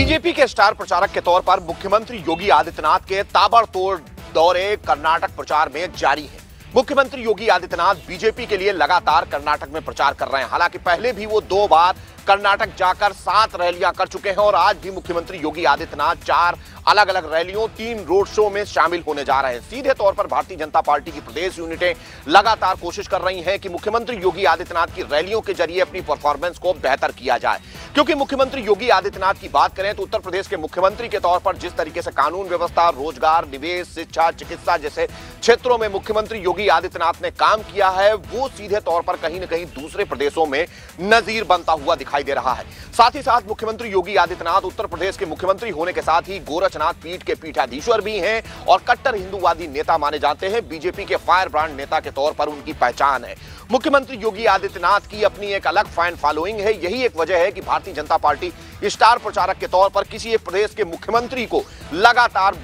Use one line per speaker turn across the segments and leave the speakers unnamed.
BJP के star प्रचारक के तौर पर मुख्यमंत्री योगी आदित्यनाथ के ताबड़तोड़ दौरे कर्नाटक प्रचार में जारी है। मुख्यमंत्री योगी आदित्यनाथ बीजेपी के लिए लगातार कर्नाटक में प्रचार कर रहे हैं। हालांकि पहले भी वो 2 बार कर्नाटक जाकर 7 रैलियां कर चुके हैं और आज भी मुख्यमंत्री योगी आदित्यनाथ 4 अलग अलग रैलियों 3 रोड शो में शामिल होने जा रहे हैं। सीधे तौर पर भारतीय जनता पार्टी की प्रदेश यूनिटें लगातार कोशिश कर रही हैं कि मुख्यमंत्री योगी आदित्यनाथ की रैलियों के जरिए अपनी परफॉर्मेंस को बेहतर किया जाए। क्योंकि मुख्यमंत्री योगी आदित्यनाथ की बात करें तो उत्तर प्रदेश के मुख्यमंत्री के तौर पर जिस तरीके से कानून व्यवस्था, रोजगार, निवेश, शिक्षा, चिकित्सा जैसे क्षेत्रों में मुख्यमंत्री योगी आदित्यनाथ ने काम किया है, वो सीधे तौर पर कहीं न कहीं दूसरे प्रदेशों में नजीर बनता हुआ दिखाई दे रहा है। साथ ही साथ मुख्यमंत्री योगी आदित्यनाथ उत्तर प्रदेश के मुख्यमंत्री होने के साथ ही गोरखनाथ पीठ के पीठाधीश्वर भी हैं और कट्टर हिंदूवादी नेता माने जाते हैं। बीजेपी के फायर ब्रांड नेता के तौर पर उनकी पहचान है। मुख्यमंत्री योगी आदित्यनाथ की अपनी एक अलग फैन फॉलोइंग है। यही एक वजह है कि भारतीय जनता पार्टी स्टार प्रचारक के तौर पर किसी एक प्रदेश के मुख्यमंत्री को लगातार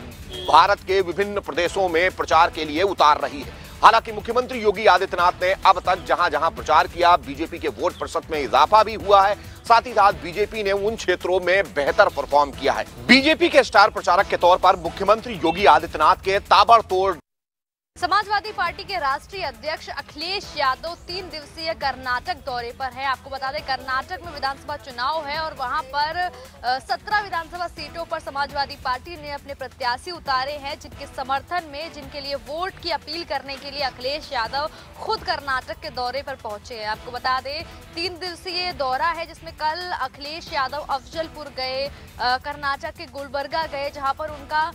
भारत के विभिन्न प्रदेशों में प्रचार के लिए उतार रही है। हालांकि मुख्यमंत्री योगी आदित्यनाथ ने अब तक जहां जहां प्रचार किया, बीजेपी के वोट प्रतिशत में इजाफा भी हुआ है। साथ ही साथ बीजेपी ने उन क्षेत्रों में बेहतर परफॉर्म किया है। बीजेपी के स्टार प्रचारक के तौर पर मुख्यमंत्री योगी आदित्यनाथ के ताबड़तोड़
समाजवादी पार्टी के राष्ट्रीय अध्यक्ष अखिलेश यादव 3 दिवसीय कर्नाटक दौरे पर हैं। आपको बता दें, कर्नाटक में विधानसभा चुनाव है और वहां पर 17 विधानसभा सीटों पर समाजवादी पार्टी ने अपने प्रत्याशी उतारे हैं, जिनके समर्थन में, जिनके लिए वोट की अपील करने के लिए अखिलेश यादव खुद कर्नाटक के दौरे पर पहुंचे हैं। आपको बता दें, 3 दिवसीय दौरा है, जिसमें कल अखिलेश यादव अफजलपुर गए, कर्नाटक के गुलबर्गा गए, जहां पर उनका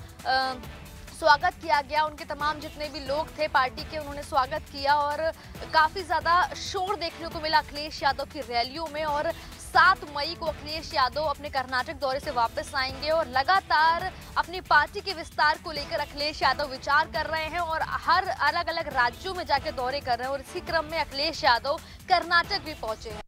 स्वागत किया गया। उनके तमाम जितने भी लोग थे पार्टी के, उन्होंने स्वागत किया और काफी ज्यादा शोर देखने को मिला अखिलेश यादव की रैलियों में। और 7 मई को अखिलेश यादव अपने कर्नाटक दौरे से वापस आएंगे और लगातार अपनी पार्टी के विस्तार को लेकर अखिलेश यादव विचार कर रहे हैं और हर अलग अलग राज्यों में जाकर दौरे कर रहे हैं। और इसी क्रम में अखिलेश यादव कर्नाटक भी पहुंचे हैं।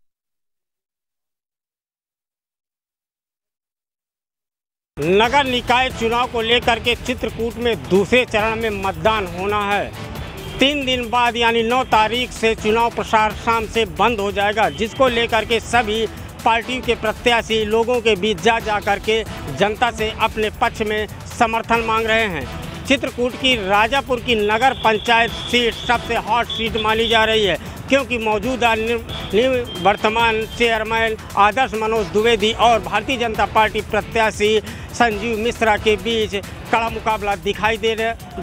नगर निकाय चुनाव को लेकर के चित्रकूट में दूसरे चरण में मतदान होना है। 3 दिन बाद यानी 9 तारीख से चुनाव प्रचार शाम से बंद हो जाएगा, जिसको लेकर के सभी पार्टी के प्रत्याशी लोगों के बीच जा करके जनता से अपने पक्ष में समर्थन मांग रहे हैं। चित्रकूट की राजापुर की नगर पंचायत सीट सबसे हॉट सीट मानी जा रही है, क्योंकि मौजूदा वर्तमान चेयरमैन आदर्श मनोज द्विवेदी और भारतीय जनता पार्टी प्रत्याशी संजीव मिश्रा के बीच कड़ा मुकाबला दिखाई दे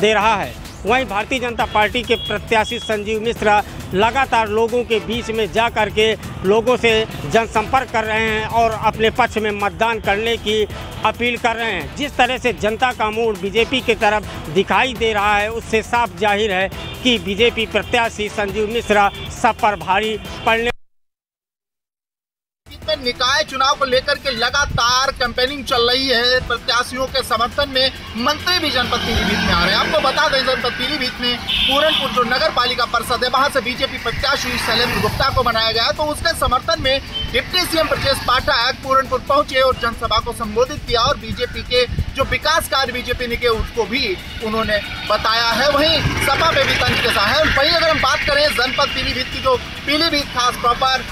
रहा है। वहीं भारतीय जनता पार्टी के प्रत्याशी संजीव मिश्रा लगातार लोगों के बीच में जा कर के लोगों से जनसंपर्क कर रहे हैं और अपने पक्ष में मतदान करने की अपील कर रहे हैं। जिस तरह से जनता का मूड बीजेपी की तरफ दिखाई दे रहा है, उससे साफ जाहिर है कि बीजेपी प्रत्याशी संजीव मिश्रा सब पर भारी पड़ने।
निकाय चुनाव को लेकर के लगातार कैंपेनिंग चल रही है। प्रत्याशियों के समर्थन में मंत्री भी जनपद पीलीभीत में आ रहे हैं। आपको बता दें, जनपद पीलीभीत में पूरनपुर जो नगर पालिका परिषद है, वहां से बीजेपी प्रत्याशी शैलेंद्र गुप्ता को बनाया गया, तो उसके समर्थन में डिप्टी सीएम ब्रजेश पाठक पूरनपुर पहुंचे और जनसभा को संबोधित किया और बीजेपी के जो विकास कार्य बीजेपी ने किए उसको भी उन्होंने बताया है। वहीं सपा में भी तंज है। वहीं अगर हम बात करें जनपद पीलीभीत की, जो पीलीभीत खास प्रॉपर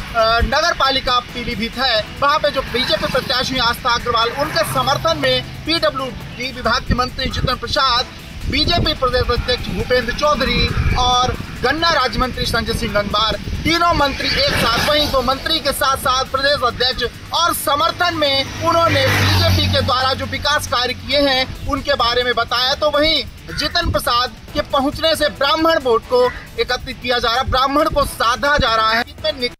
नगर पालिका पीलीभीत है, वहां पे जो बीजेपी प्रत्याशी आस्था अग्रवाल, उनके समर्थन में पीडब्ल्यूडी विभाग के मंत्री जितेंद्र प्रसाद, बीजेपी प्रदेश अध्यक्ष भूपेंद्र चौधरी और गन्ना राज्य मंत्री संजय सिंह गंगवार, तीनों मंत्री एक साथ, वहीं 2 मंत्री के साथ साथ प्रदेश अध्यक्ष, और समर्थन में उन्होंने बीजेपी के द्वारा जो विकास कार्य किए हैं उनके बारे में बताया। तो वहीं जितेंद्र प्रसाद के पहुंचने से ब्राह्मण वोट को एकत्रित किया जा रहा है, ब्राह्मण को साधा जा रहा है।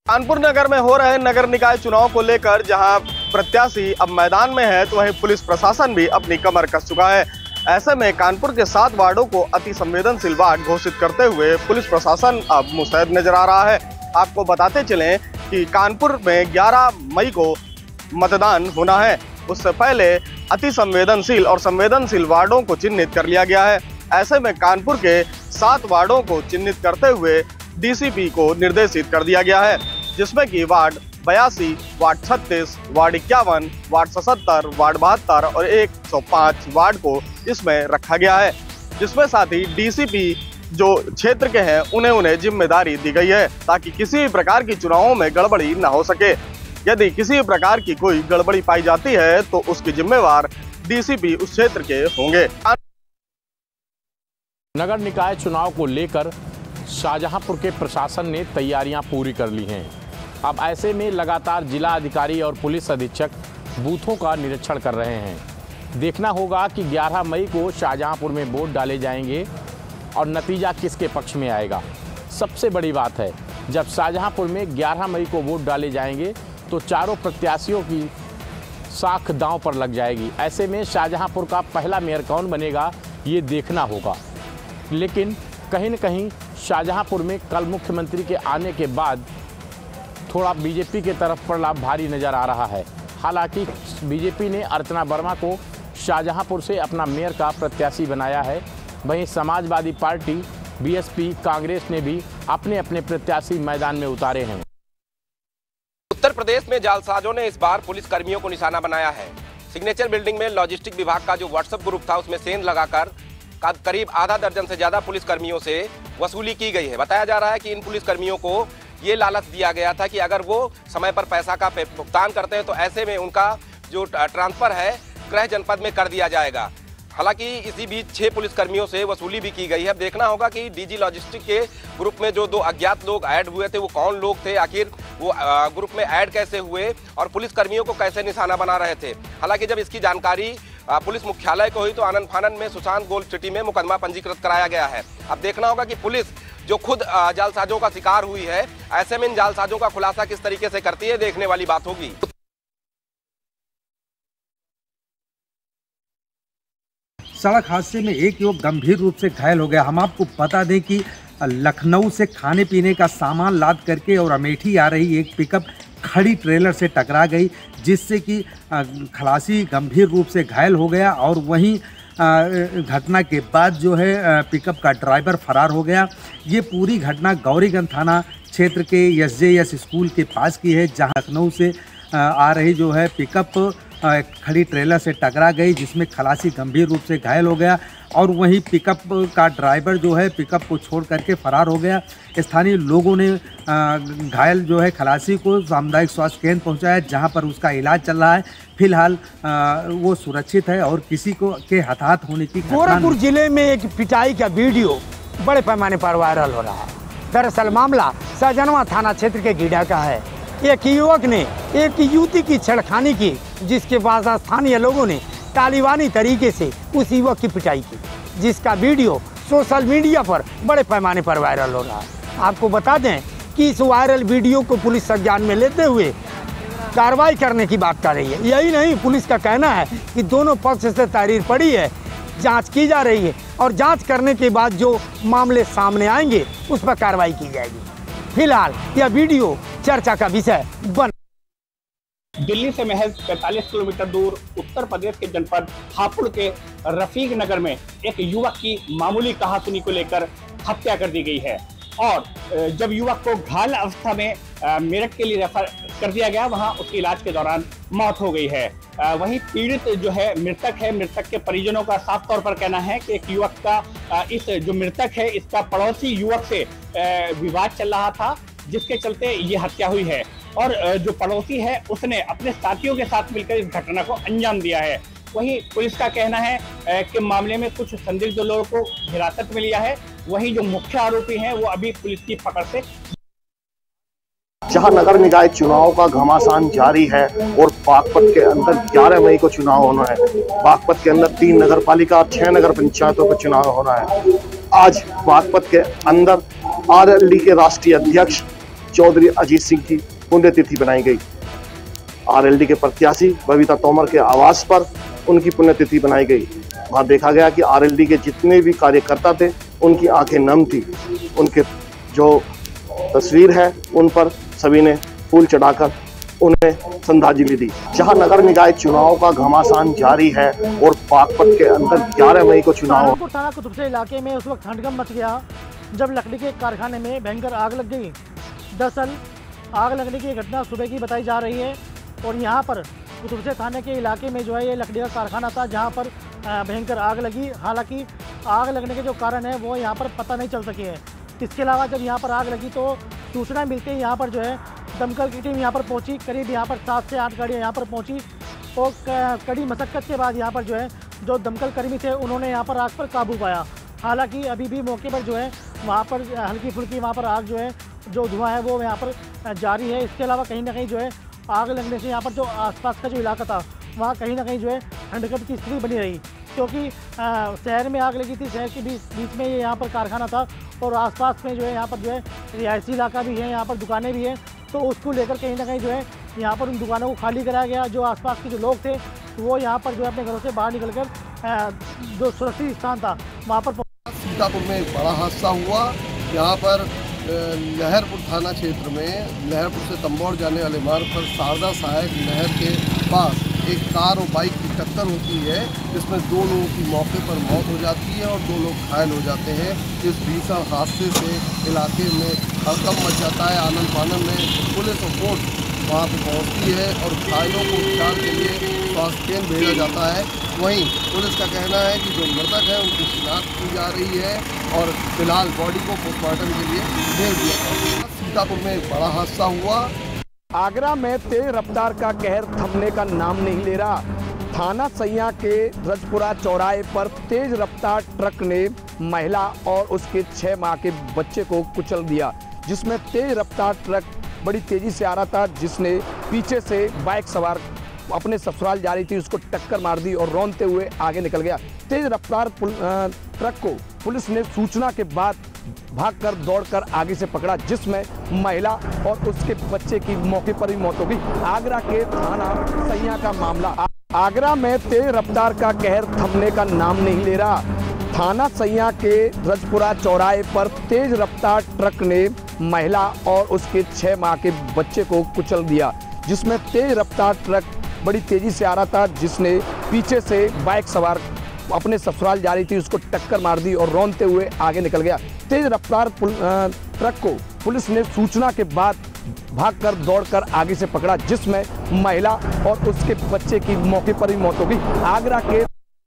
कानपुर नगर में हो रहे नगर निकाय चुनाव को लेकर जहां प्रत्याशी अब मैदान में है, तो वहीं पुलिस प्रशासन भी अपनी कमर कस चुका है। ऐसे में कानपुर के 7 वार्डों को अति संवेदनशील वार्ड घोषित करते हुए पुलिस प्रशासन अब मुस्तैद नजर आ रहा है। आपको बताते चलें कि कानपुर में 11 मई को मतदान होना है। उससे पहले अति संवेदनशील और संवेदनशील वार्डों को चिन्हित कर लिया गया है। ऐसे में कानपुर के 7 वार्डों को चिन्हित करते हुए डीसीपी को निर्देशित कर दिया गया है, जिसमें कि ward 82, ward 36, ward 51, ward 77, ward 72 और 105 वार्ड को इसमें रखा गया है। जिसमें साथ ही डीसीपी जो क्षेत्र के हैं उन्हें जिम्मेदारी दी गई है, ताकि किसी भी प्रकार की चुनावों में गड़बड़ी न हो सके। यदि किसी भी प्रकार की कोई गड़बड़ी पाई जाती है तो उसकी जिम्मेवार डीसीपी उस क्षेत्र के होंगे।
नगर निकाय चुनाव को लेकर शाहजहांपुर के प्रशासन ने तैयारियां पूरी कर ली हैं। अब ऐसे में लगातार जिला अधिकारी और पुलिस अधीक्षक बूथों का निरीक्षण कर रहे हैं। देखना होगा कि 11 मई को शाहजहांपुर में वोट डाले जाएंगे और नतीजा किसके पक्ष में आएगा। सबसे बड़ी बात है, जब शाहजहांपुर में 11 मई को वोट डाले जाएंगे तो चारों प्रत्याशियों की साख दांव पर लग जाएगी। ऐसे में शाहजहांपुर का पहला मेयर कौन बनेगा ये देखना होगा। लेकिन कहीं न कहीं शाहजहांपुर में कल मुख्यमंत्री के आने के बाद थोड़ा बीजेपी के तरफ पलड़ा भारी नज़र आ रहा है। हालांकि बीजेपी ने अर्चना वर्मा को शाहजहांपुर से अपना मेयर का प्रत्याशी बनाया है। वहीं समाजवादी पार्टी, बीएसपी, कांग्रेस ने भी अपने अपने प्रत्याशी मैदान में उतारे हैं।
उत्तर प्रदेश में जालसाजों ने इस बार पुलिस कर्मियों को निशाना बनाया है। सिग्नेचर बिल्डिंग में लॉजिस्टिक विभाग का जो व्हाट्सएप ग्रुप था उसमें सेंध लगाकर करीब आधा दर्जन से ज्यादा पुलिस कर्मियों से वसूली की गई है। बताया जा रहा है कि इन पुलिस कर्मियों को ये लालच दिया गया था कि अगर वो समय पर पैसा का भुगतान करते हैं तो ऐसे में उनका जो ट्रांसफर है गृह जनपद में कर दिया जाएगा। हालांकि इसी बीच 6 पुलिस कर्मियों से वसूली भी की गई है। अब देखना होगा कि डीजी लॉजिस्टिक के ग्रुप में जो 2 अज्ञात लोग ऐड हुए थे वो कौन लोग थे, आखिर वो ग्रुप में ऐड कैसे हुए और पुलिस कर्मियों को कैसे निशाना बना रहे थे। हालांकि जब इसकी जानकारी पुलिस मुख्यालय को हुई तो आनंद फानन में सुशांत गोल्ड सिटी में मुकदमा पंजीकृत कराया गया है। अब देखना होगा कि पुलिस जो खुद जालसाजों का शिकार हुई है, ऐसे में इन जालसाजों का खुलासा किस तरीके से करती है, देखने वाली बात होगी।
सड़क हादसे में एक युवक गंभीर रूप से घायल हो गया। हम आपको बता दें कि लखनऊ से खाने पीने का सामान लाद करके और अमेठी आ रही एक पिकअप खड़ी ट्रेलर से टकरा गई, जिससे कि खलासी गंभीर रूप से घायल हो गया और वहीं घटना के बाद जो है पिकअप का ड्राइवर फरार हो गया। ये पूरी घटना गौरीगंज थाना क्षेत्र के एसजेएस स्कूल के पास की है, जहां लखनऊ से आ रही जो है पिकअप खड़ी ट्रेलर से टकरा गई, जिसमें खलासी गंभीर रूप से घायल हो गया और वहीं पिकअप का ड्राइवर जो है पिकअप को छोड़ करके फरार हो गया। स्थानीय लोगों ने घायल जो है खलासी को सामुदायिक स्वास्थ्य केंद्र पहुंचाया, जहां पर उसका इलाज चल रहा है। फिलहाल वो सुरक्षित है और किसी को के हताहत होने की
गोरखपुर जिले में एक पिटाई का वीडियो बड़े पैमाने पर वायरल हो रहा है। दरअसल मामला शाहजहांपुर थाना क्षेत्र के गीडा का है। एक युवक ने एक युवती की छेड़खानी की, जिसके बाद स्थानीय लोगों ने तालिबानी तरीके से उस युवक की पिटाई की, जिसका वीडियो सोशल मीडिया पर बड़े पैमाने पर वायरल हो रहा है। आपको बता दें कि इस वायरल वीडियो को पुलिस संज्ञान में लेते हुए कार्रवाई करने की बात कर रही है। यही नहीं, पुलिस का कहना है कि दोनों पक्ष से तहरीर पड़ी है, जांच की जा रही है और जांच करने के बाद जो मामले सामने आएंगे उस पर कार्रवाई की जाएगी। फिलहाल यह वीडियो चर्चा का विषय बन।
दिल्ली से महज 45 किलोमीटर दूर उत्तर प्रदेश के जनपद हापुड़ के रफीक नगर में एक युवक की मामूली कहासुनी को लेकर हत्या कर दी गई है और जब युवक को घायल अवस्था में मेरठ के लिए रेफर कर दिया गया, वहां उसके इलाज के दौरान मौत हो गई है। वहीं पीड़ित जो है मृतक के परिजनों का साफ तौर पर कहना है कि एक युवक का इस जो मृतक है इसका पड़ोसी युवक से विवाद चल रहा था, जिसके चलते ये हत्या हुई है और जो पड़ोसी है उसने अपने साथियों के साथ मिलकर इस घटना को अंजाम दिया है। वहीं पुलिस का कहना है कि मामले में कुछ संदिग्ध लोगों को हिरासत में लिया है। वहीं जो मुख्य आरोपी हैं वो अभी पुलिस की पकड़ से।
जहां नगर निकाय चुनाव का घमासान जारी है और बागपत के अंदर 11 मई को चुनाव होना है। बागपत के अंदर 3 नगर पालिका और 6 नगर पंचायतों का चुनाव होना है। आज बागपत के अंदर आरएलडी के राष्ट्रीय अध्यक्ष चौधरी अजीत सिंह की पुण्यतिथि बनाई गई। आरएलडी के प्रत्याशी बबीता तोमर के आवास पर उनकी पुण्यतिथि बनाई गई। वहां देखा गया कि आरएलडी के जितने भी कार्यकर्ता थे उनकी आंखें नम थी। उनके जो तस्वीर है उन पर सभी ने फूल चढ़ाकर उन्हें श्रद्धांजलि दी। जहां नगर निकाय चुनाव का घमासान जारी है और बागपत के अंदर 11 मई को चुनाव।
थाना कुतुबसे इलाके में उस वक्त हड़कंप मच गया जब लकड़ी के कारखाने में भयंकर आग लग गई। दरअसल आग लगने की घटना सुबह की बताई जा रही है और यहाँ पर कुतुबसे थाने के इलाके में जो है ये लकड़ी का कारखाना था, जहाँ पर भयंकर आग लगी। हालांकि आग लगने के जो कारण है वो यहाँ पर पता नहीं चल सके हैं। इसके अलावा जब यहाँ पर आग लगी तो सूचना मिलते ही यहाँ पर जो है दमकल की टीम यहाँ पर पहुँची, करीब यहाँ पर 7 से 8 गाड़ियाँ यहाँ पर पहुँची और कड़ी मशक्क़त के बाद यहाँ पर जो है जो दमकल कर्मी थे उन्होंने यहाँ पर आग पर काबू पाया। हालांकि अभी भी मौके पर जो है वहाँ पर हल्की फुल्की वहाँ पर आग जो है जो धुआं है वो यहाँ पर जारी है। इसके अलावा कहीं ना कहीं जो है आग लगने से यहाँ पर जो आसपास का जो इलाका था वहाँ कहीं ना कहीं जो है ठंडक की स्थिति बनी रही, क्योंकि शहर में आग लगी थी, शहर के बीच में ये यहाँ पर कारखाना था और आसपास में जो है यहाँ पर जो है रिहायशी इलाका भी है, यहाँ पर दुकानें भी हैं। तो उसको लेकर कहीं ना कहीं जो है यहाँ पर उन दुकानों को खाली कराया गया। जो आसपास के जो लोग थे वो यहाँ पर जो है अपने घरों से बाहर निकलकर जो सुरक्षित स्थान था वहाँ पर।
सीतापुर में एक बड़ा हादसा हुआ। यहाँ पर लहरपुर थाना क्षेत्र में लहरपुर से तंबौर जाने वाले मार्ग पर शारदा सहायक नहर के पास एक कार और बाइक की टक्कर होती है, जिसमें 2 लोगों की मौके पर मौत हो जाती है और 2 लोग घायल हो जाते हैं। इस भीषण हादसे से इलाके में हड़कंप मच जाता है। आनंद फानन में पुलिस और फोर्स वहाँ पर पहुँचती है और घायलों को उपचार के लिए स्वास्थ्य केंद्र भेजा जाता है। वहीं पुलिस का कहना है कि जो मृतक है उनकी शिनाख्त की जा रही है और फिलहाल बॉडी को पोस्टमार्टम के लिए भेज दिया गया। सीतापुर में एक बड़ा हादसा हुआ।
आगरा में तेज रफ्तार का कहर थमने का नाम नहीं ले रहा। थाना सैया के रजपुरा चौराहे पर तेज रफ्तार ट्रक ने महिला और उसके 6 माह के बच्चे को कुचल दिया, जिसमें तेज रफ्तार ट्रक बड़ी तेजी से आ रहा था, जिसने पीछे से बाइक सवार अपने ससुराल जा रही थी उसको टक्कर मार दी और रौंदते हुए आगे निकल गया। तेज रफ्तार ट्रक को पुलिस ने सूचना के बाद भागकर दौड़कर आगे से पकड़ा, जिसमें महिला और उसके बच्चे की मौके पर ही मौत हो गई। आगरा के थाना सैया का मामला। आगरा में तेज रफ्तार का कहर थमने का नाम नहीं ले रहा। थाना सैया के रजपुरा चौराहे पर तेज रफ्तार ट्रक ने महिला और उसके 6 माह के बच्चे को कुचल दिया, जिसमें तेज रफ्तार ट्रक बड़ी तेजी से आ रहा था, जिसने पीछे से बाइक सवार अपने ससुराल जा रही थी उसको टक्कर मार दी और रौंदते हुए आगे निकल गया। तेज रफ्तार ट्रक को पुलिस ने सूचना के बाद भागकर दौड़कर आगे से पकड़ा, जिसमें महिला और उसके बच्चे की मौके पर ही मौत हो गई। आगरा के